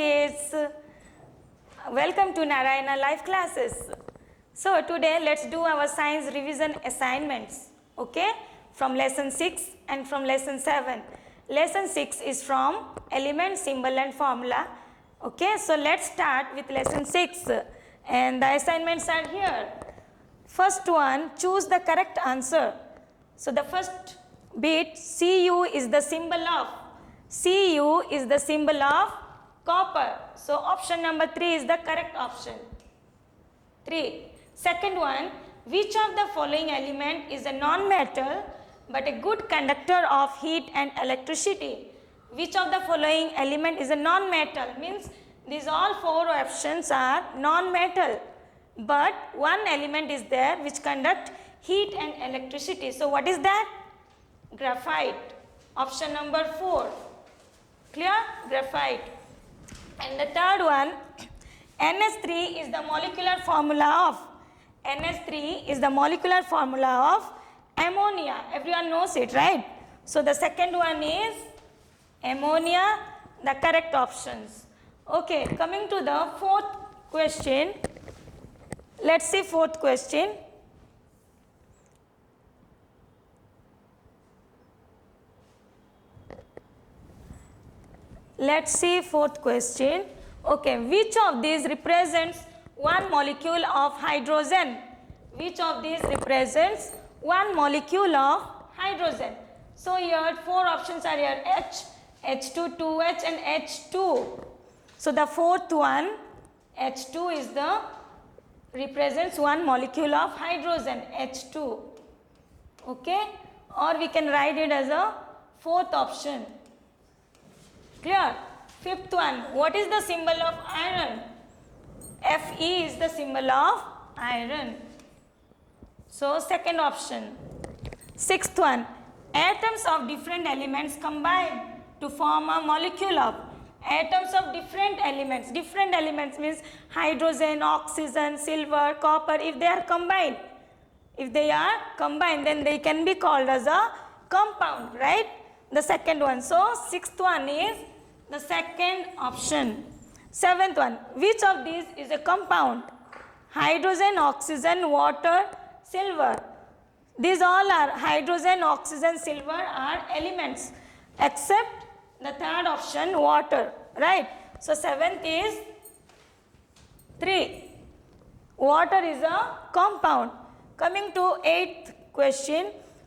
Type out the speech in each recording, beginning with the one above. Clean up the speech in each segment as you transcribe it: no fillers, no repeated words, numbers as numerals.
kids. Welcome to Narayana Live Classes. So today let's do our science revision assignments, okay, from lesson 6 and from lesson 7. Lesson 6 is from element, symbol and formula. Okay, so let's start with lesson 6 and the assignments are here. First one, choose the correct answer. So the first bit, Cu is the symbol of copper. So option number 3 is the correct option. 3. Second one, which of the following element is a non-metal but a good conductor of heat and electricity? Which of the following element is a non-metal? Means these all 4 options are non-metal, but one element is there which conduct heat and electricity. So what is that? Graphite. Option number 4. Clear? Graphite. And the third one, NH3 is the molecular formula of ammonia. Everyone knows it, right? So the second one is ammonia, the correct options. Okay, coming to the fourth question. Let's see fourth question. Let's see fourth question. Okay, which of these represents one molecule of hydrogen? Which of these represents one molecule of hydrogen? So here 4 options are here: H, H2, 2H and H2. So the fourth one, H2 is the represents one molecule of hydrogen, H2. Okay, or we can write it as a fourth option. Clear? Fifth one, what is the symbol of iron? Fe is the symbol of iron. So second option. Sixth one, atoms of different elements combine to form a molecule of. Atoms of different elements means hydrogen, oxygen, silver, copper. If they are combined, then they can be called as a compound, right? The second one. So sixth one is the second option. Seventh one, which of these is a compound? Hydrogen, oxygen, water, silver. These all are hydrogen, oxygen, silver are elements, except the third option, water, right? So seventh is 3. Water is a compound. Coming to 8th question,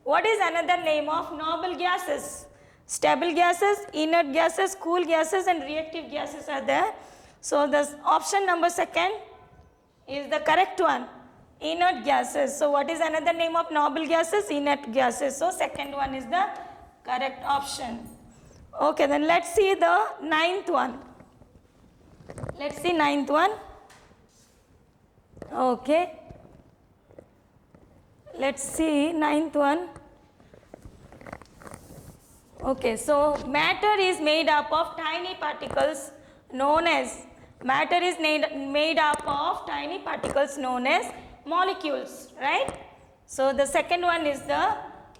what is another name of noble gases? Stable gases, inert gases, cool gases and reactive gases are there. So the option number 2 is the correct one, inert gases. So what is another name of noble gases? Inert gases. So second one is the correct option. Okay, then let's see the 9th one. Let's see 9th one. Okay. Let's see 9th one. Okay, so matter is made up of tiny particles known as molecules, right? So the second one is the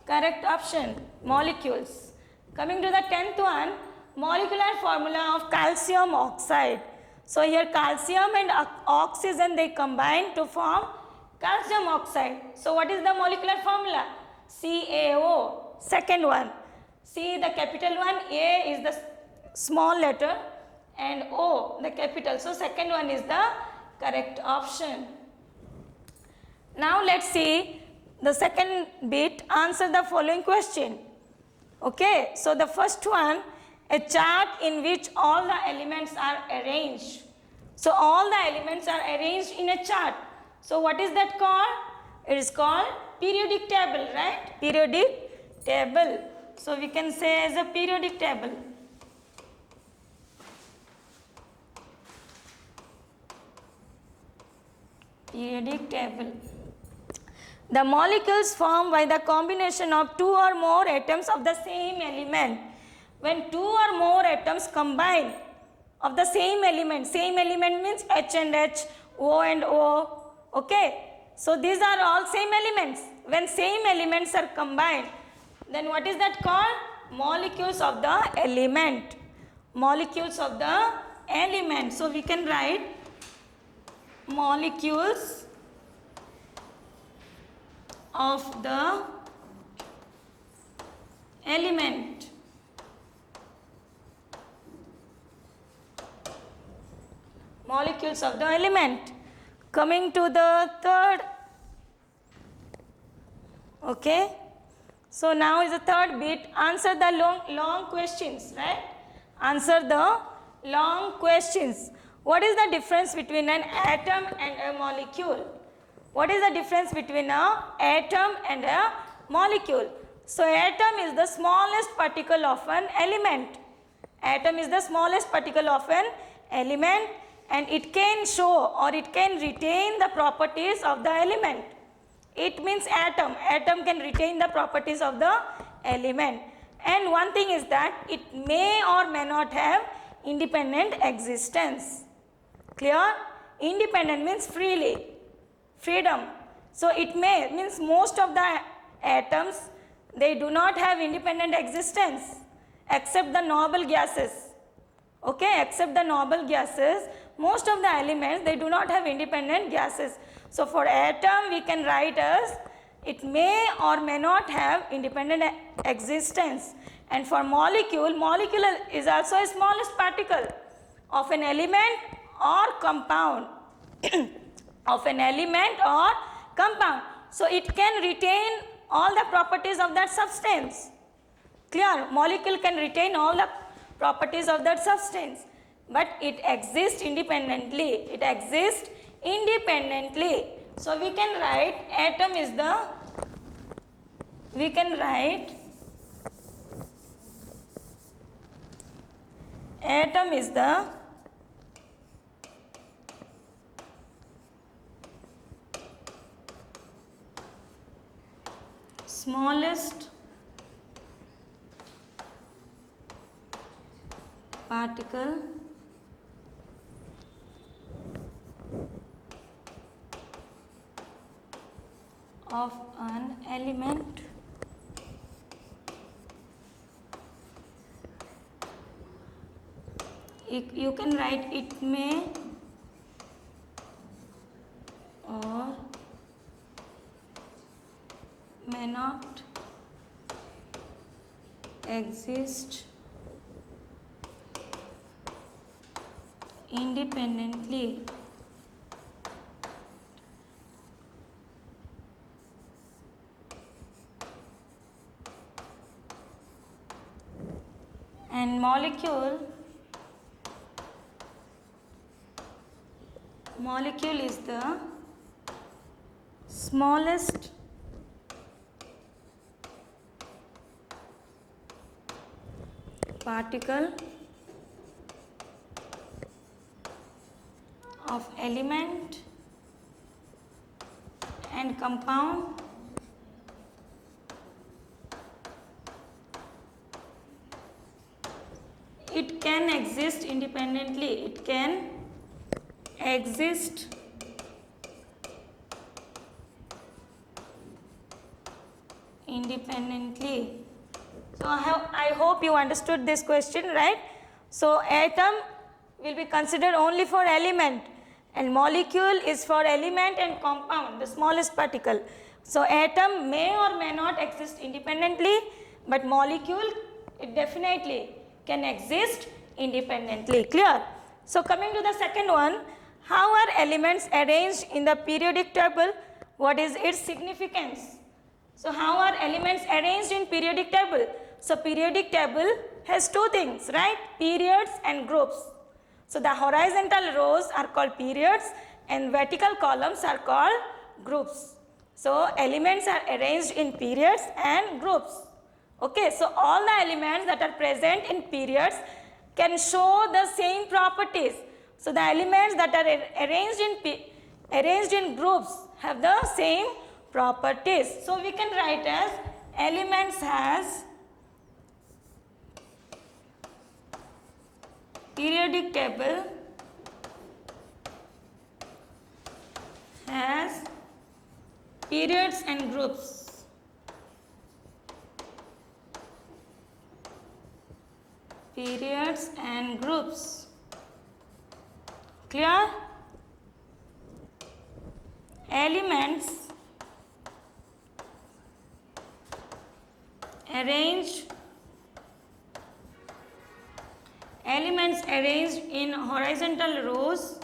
correct option, molecules. Coming to the 10th one, molecular formula of calcium oxide. So here calcium and oxygen they combine to form calcium oxide. So what is the molecular formula? CaO. Second one. C the capital one, A is the small letter and O the capital. So second one is the correct option. Now let's see the second bit, answer the following question. Okay, so the first one, a chart in which all the elements are arranged. So all the elements are arranged in a chart. So what is that called? It is called periodic table, right? Periodic table. So we can say as a periodic table. Periodic table. The molecules formed by the combination of 2 or more atoms of the same element. When 2 or more atoms combine of the same element means H and H, O and O, okay. So these are all same elements. When same elements are combined, then what is that called? Molecules of the element. Molecules of the element. So we can write molecules of the element. Molecules of the element. Coming to the third. Okay. So now is the third bit. Answer the long questions, right? Answer the long questions. What is the difference between an atom and a molecule? What is the difference between an atom and a molecule? So atom is the smallest particle of an element. Atom is the smallest particle of an element, and it can show or it can retain the properties of the element. It means atom. Atom can retain the properties of the element. And one thing is that it may or may not have independent existence. Clear? Independent means freely. Freedom. So it may means most of the atoms, they do not have independent existence except the noble gases. Okay, except the noble gases, most of the elements, they do not have independent gases. So for atom we can write as it may or may not have independent existence. And for molecule, molecule is also a smallest particle of an element or compound. Of an element or compound. So it can retain all the properties of that substance. Clear? Molecule can retain all the properties of that substance, but it exists independently. It exists independently. So we can write atom is the, we can write atom is the smallest particle of an element you can write it may or may not exist independently. And molecule is the smallest particle of element and compound it can exist independently. It can exist independently. So I hope you understood this question, right? So atom will be considered only for element, and molecule is for element and compound, the smallest particle. So atom may or may not exist independently, but molecule, it definitely can exist independently. Clear? So coming to the second one, how are elements arranged in the periodic table? What is its significance? So how are elements arranged in periodic table? So periodic table has two things, right? Periods and groups. So the horizontal rows are called periods and vertical columns are called groups. So elements are arranged in periods and groups. Okay, so all the elements that are present in periods can show the same properties. So the elements that are arranged in groups have the same properties. So we can write as elements has periodic table has periods and groups. Periods and groups. Clear? Elements arranged in horizontal rows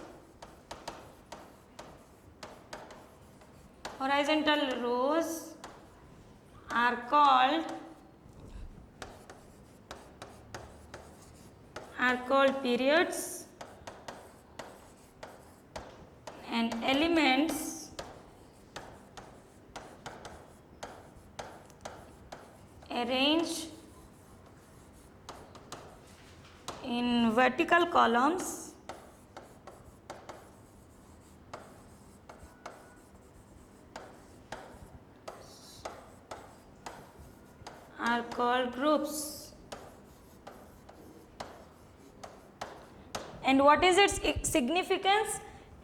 are called periods, and elements arranged in vertical columns are called groups. And what is its significance?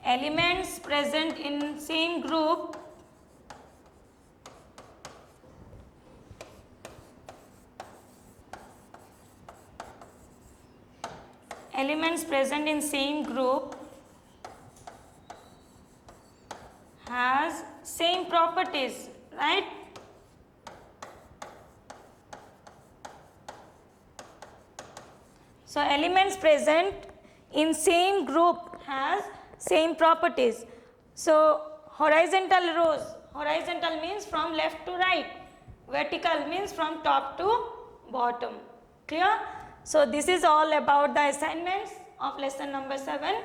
Elements present in same group has same properties, right? So elements present in same group has same properties. So horizontal rows, horizontal means from left to right, vertical means from top to bottom. Clear? So this is all about the assignments of lesson number 7.